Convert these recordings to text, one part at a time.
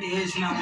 పెట్టి వేసినాము.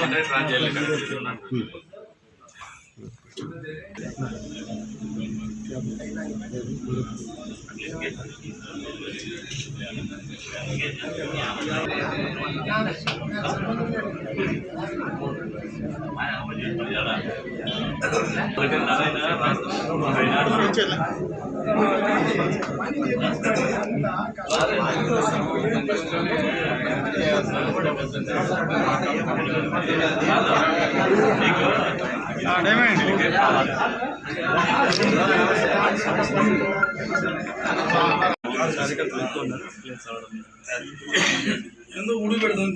ఎందుకు ఉడి పెడతాం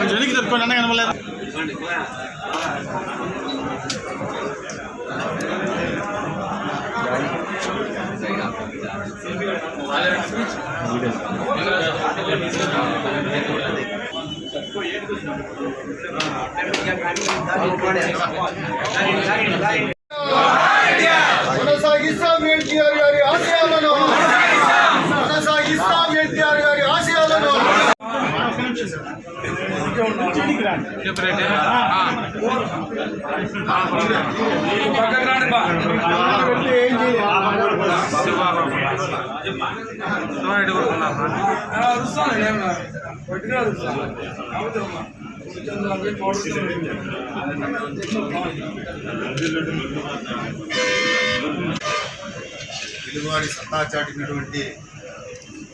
కొంచెం వెనక్కి తప్పుకోండి అన్న కనబడలేదు. కొనసాగిస్తాం ఎన్టీఆర్ గారి ఆశయాలను, కొనసాగిస్తాం ఎన్టీఆర్ గారి ఆశయాలను. తెలుగువారి సత్తా చాటినటువంటి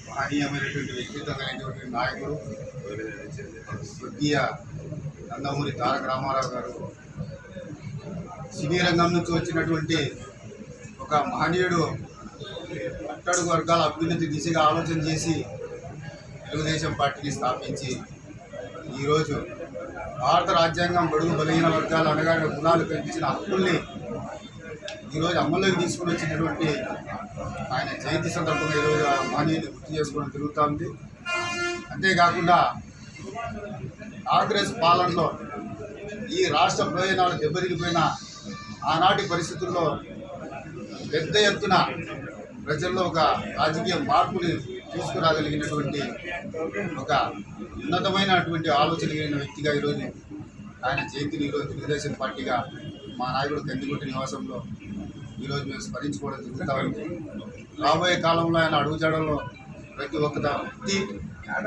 మహనీయమైనటువంటి వ్యక్తిత్వం కలిగినటువంటి నాయకుడు స్వర్గీయ నందమూరి తారక రామారావు గారు సినీ రంగం నుంచి వచ్చినటువంటి ఒక మహనీయుడు అట్టడుగు వర్గాల అభ్యున్నతి దిశగా ఆలోచన చేసి తెలుగుదేశం పార్టీని స్థాపించి ఈరోజు భారత రాజ్యాంగం బడుగు బలహీన వర్గాలు అనగానే గుణాలు కల్పించిన హక్కుల్ని ఈరోజు అమల్లోకి తీసుకుని వచ్చినటువంటి ఆయన జయంతి సందర్భంగా ఈరోజు ఆ మహనీయుని గుర్తు చేసుకోవడం జరుగుతూ ఉంది. అంతేకాకుండా కాంగ్రెస్ పాలనలో ఈ రాష్ట్ర ప్రయోజనాలు దెబ్బతిరిగిపోయిన ఆనాటి పరిస్థితుల్లో పెద్ద ఎత్తున ప్రజల్లో ఒక రాజకీయ మార్పుని తీసుకురాగలిగినటువంటి ఒక ఉన్నతమైనటువంటి ఆలోచన కలిగిన వ్యక్తిగా ఈరోజు ఆయన జయంతిని ఈరోజు తెలుగుదేశం పార్టీగా మా నాయకుడు కందిగుంటి నివాసంలో ఈరోజు మేము స్మరించుకోవడం జరుగుతూ ఉంది. రాబోయే కాలంలో ఆయన అడుగుజాడల్లో ప్రతి ఒక్క వ్యక్తి,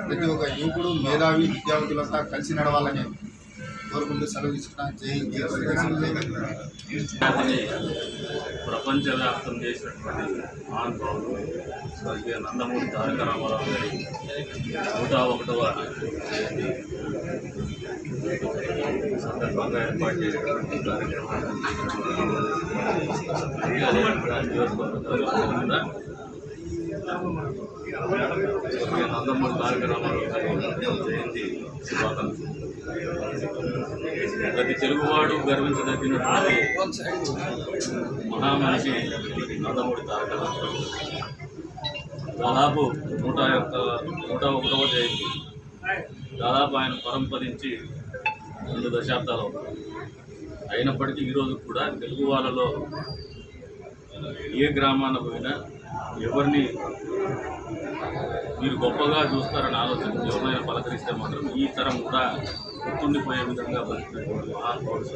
ప్రతి ఒక్క యువకుడు, మేధావి, విద్యార్థులంతా కలిసి నడవాలని కోరుకుంటూ సెలవు తీసుకున్నాను. ప్రపంచవ్యాప్తం చేసినటువంటి మహానుభావులు స్వర్గీయ నందమూరి తారక రామారావు గారి 101వ సందర్భంగా ఏర్పాటు చేసినటువంటి కార్యక్రమాన్ని నందమూరి తారక రామారావు గారి జయంతి శుభాకాంక్షలు. ప్రతి తెలుగువాడు గర్వించదగినటువంటి మహామనిషి నందమూరి తారక రామారావు. దాదాపు 101వ జయంతి. దాదాపు ఆయన పరంపరించి 2 దశాబ్దాలు అయినప్పటికీ ఈరోజు కూడా తెలుగు వాళ్ళలో ఏ గ్రామాన పోయినా ఎవరిని మీరు గొప్పగా చూస్తారని ఆలోచన ఎవరైనా పలకరిస్తే మాత్రం ఈ తరం కూడా గుర్తుండిపోయే విధంగా బతికినటువంటి మహానుభావుడు.